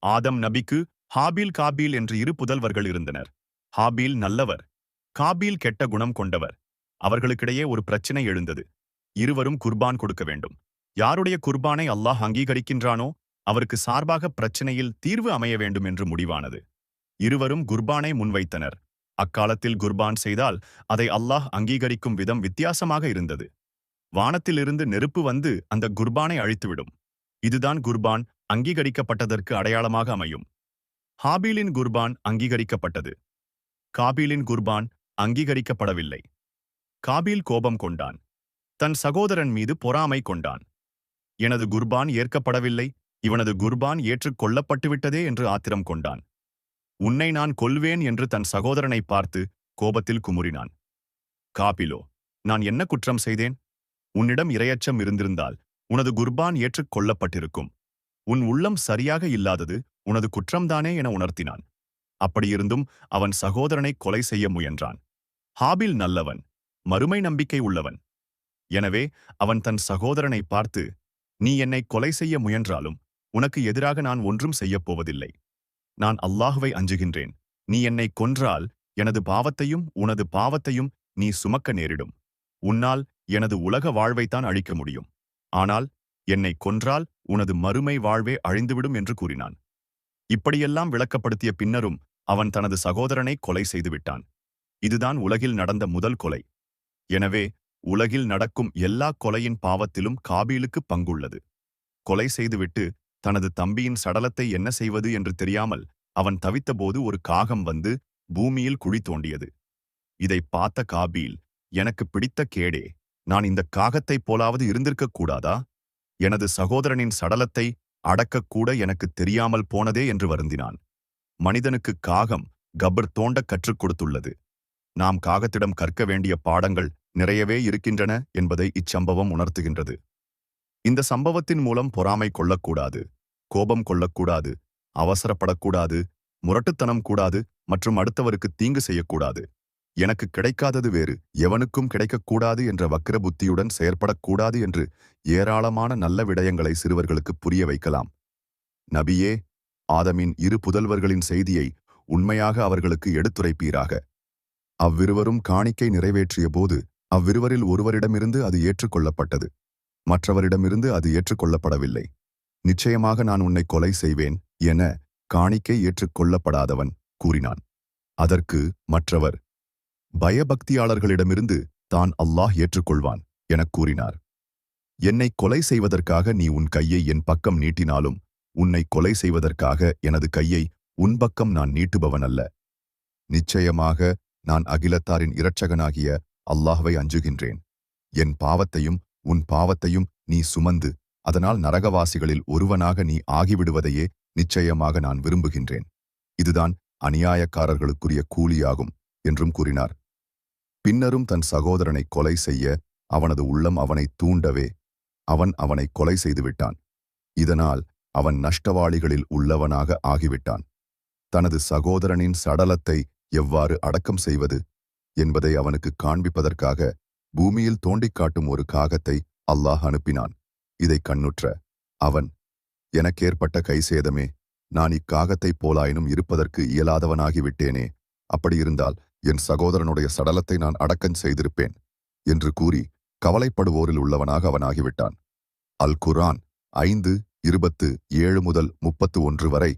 ஆதம் நபிக்கு ஹாபீல் காபீல் என்று இரு புதல்வர்கள் இருந்தனர். ஹாபீல் நல்லவர், காபீல் கெட்ட குணம் கொண்டவர். அவர்களுக்கிடையே ஒரு பிரச்சனை எழுந்தது. இருவரும் குர்பான் கொடுக்க வேண்டும். யாருடைய குர்பானை அல்லாஹ் அங்கீகரிக்கின்றானோ அவருக்கு சார்பாக பிரச்சனையில் தீர்வு அமைய வேண்டும் என்று முடிவானது. இருவரும் குர்பானை முன்வைத்தனர். அக்காலத்தில் குர்பான் செய்தால் அதை அல்லாஹ் அங்கீகரிக்கும் விதம் வித்தியாசமாக இருந்தது. வானத்திலிருந்து நெருப்பு வந்து அந்த குர்பானை அழித்துவிடும். இதுதான் குர்பான் அங்கீகரிக்கப்பட்டதற்கு அடையாளமாக அமையும். ஹாபீலின் குர்பான் அங்கீகரிக்கப்பட்டது. காபீலின் குர்பான் அங்கீகரிக்கப்படவில்லை. காபீல் கோபம் கொண்டான். தன் சகோதரன் மீது பொறாமை கொண்டான். எனது குர்பான் ஏற்கப்படவில்லை, இவனது குர்பான் ஏற்றுக் கொள்ளப்பட்டுவிட்டதே என்று ஆத்திரம் கொண்டான். உன்னை நான் கொல்வேன் என்று தன் சகோதரனை பார்த்து கோபத்தில் குமுறினான். காபிலோ, நான் என்ன குற்றம் செய்தேன்? உன்னிடம் இரையச்சம் இருந்திருந்தால் உனது குர்பான் ஏற்றுக் கொள்ளப்பட்டிருக்கும். உன் உள்ளம் சரியாக இல்லாதது உனது குற்றம்தானே என உணர்த்தினான். அப்படியிருந்தும் அவன் சகோதரனை கொலை செய்ய முயன்றான். ஹாபில் நல்லவன், மறுமை நம்பிக்கை உள்ளவன். எனவே அவன் தன் சகோதரனை பார்த்து, நீ என்னை கொலை செய்ய முயன்றாலும் உனக்கு எதிராக நான் ஒன்றும் செய்யப்போவதில்லை. நான் அல்லாஹுவை அஞ்சுகின்றேன். நீ என்னை கொன்றால் எனது பாவத்தையும் உனது பாவத்தையும் நீ சுமக்க நேரிடும். உன்னால் எனது உலக வாழ்வைத்தான் அழிக்க முடியும். ஆனால் என்னை கொன்றால் உனது மறுமை வாழ்வே அழிந்துவிடும் என்று கூறினான். இப்படியெல்லாம் விளக்கப்படுத்திய பின்னரும் அவன் தனது சகோதரனை கொலை செய்துவிட்டான். இதுதான் உலகில் நடந்த முதல் கொலை. எனவே உலகில் நடக்கும் எல்லா கொலையின் பாவத்திலும் காபீலுக்கு பங்குள்ளது. கொலை செய்துவிட்டு தனது தம்பியின் சடலத்தை என்ன செய்வது என்று தெரியாமல் அவன் தவித்தபோது ஒரு காகம் வந்து பூமியில் குழி தோண்டியது. இதை பார்த்த காபீல், எனக்கு பிடித்த கேடே, நான் இந்த காகத்தைப் போலாவது இருந்திருக்கக் கூடாதா? எனது சகோதரனின் சடலத்தை அடக்கக்கூட எனக்கு தெரியாமல் போனதே என்று வருந்தினான். மனிதனுக்கு காகம் கபர் தோண்ட கற்றுக் கொடுத்துள்ளது. நாம் காகத்திடம் கற்க வேண்டிய பாடங்கள் நிறையவே இருக்கின்றன என்பதை இச்சம்பவம் உணர்த்துகின்றது. இந்த சம்பவத்தின் மூலம் பொறாமை கொள்ளக்கூடாது, கோபம் கொள்ளக்கூடாது, அவசரப்படக்கூடாது, முரட்டுத்தனம் கூடாது மற்றும் அடுத்தவருக்கு தீங்கு செய்யக்கூடாது. எனக்கு கிடைக்காதது வேறு எவனுக்கும் கிடைக்கக்கூடாது என்ற வக்கிர புத்தியுடன் செயற்படக்கூடாது என்று ஏராளமான நல்ல விடயங்களை சிறுவர்களுக்கு புரிய வைக்கலாம். நபியே, ஆதமின் இரு புதல்வர்களின் செய்தியை உண்மையாக அவர்களுக்கு எடுத்துரைப்பீராக. அவ்விருவரும் காணிக்கை நிறைவேற்றிய போது அவ்விருவரில் ஒருவரிடமிருந்து அது ஏற்றுக்கொள்ளப்பட்டது, மற்றவரிடமிருந்து அது ஏற்றுக்கொள்ளப்படவில்லை. நிச்சயமாக நான் உன்னை கொலை செய்வேன் என காணிக்கை ஏற்றுக்கொள்ளப்படாதவன் கூறினான். அதற்கு மற்றவர், பயபக்தியாளர்களிடமிருந்து தான் அல்லாஹ் ஏற்றுக்கொள்வான் எனக் கூறினார். என்னை கொலை செய்வதற்காக நீ உன் கையை என் பக்கம் நீட்டினாலும் உன்னை கொலை செய்வதற்காக எனது கையை உன் பக்கம் நான் நீட்டுபவன் அல்ல. நிச்சயமாக நான் அகிலத்தாரின் இரட்சகனாகிய அல்லாஹ்வை அஞ்சுகின்றேன். என் பாவத்தையும் உன் பாவத்தையும் நீ சுமந்து அதனால் நரகவாசிகளில் ஒருவனாக நீ ஆகிவிடுவதையே நிச்சயமாக நான் விரும்புகின்றேன். இதுதான் அநியாயக்காரர்களுக்குரிய கூலியாகும் என்றும் கூறினார். பின்னரும் தன் சகோதரனை கொலை செய்ய அவனது உள்ளம் அவனை தூண்டவே அவன் அவனை கொலை செய்துவிட்டான். இதனால் அவன் நஷ்டவாளிகளில் உள்ளவனாக ஆகிவிட்டான். தனது சகோதரனின் சடலத்தை எவ்வாறு அடக்கம் செய்வது என்பதை அவனுக்கு காண்பிப்பதற்காக பூமியில் தோண்டிக் காட்டும் ஒரு காகத்தை அல்லாஹ் அனுப்பினான். இதை கண்ணுற்ற அவன், எனக்கேற்பட்ட கைசேதமே, நான் இக்காகத்தைப் போலாயினும் இருப்பதற்கு இயலாதவனாகிவிட்டேனே, அப்படியிருந்தால் என் சகோதரனுடைய சடலத்தை நான் அடக்கஞ் செய்திருப்பேன் என்று கூறி கவலைப்படுவோரில் உள்ளவனாக அவனாகிவிட்டான். அல் குர்ஆன் 5:27 முதல் 31 வரை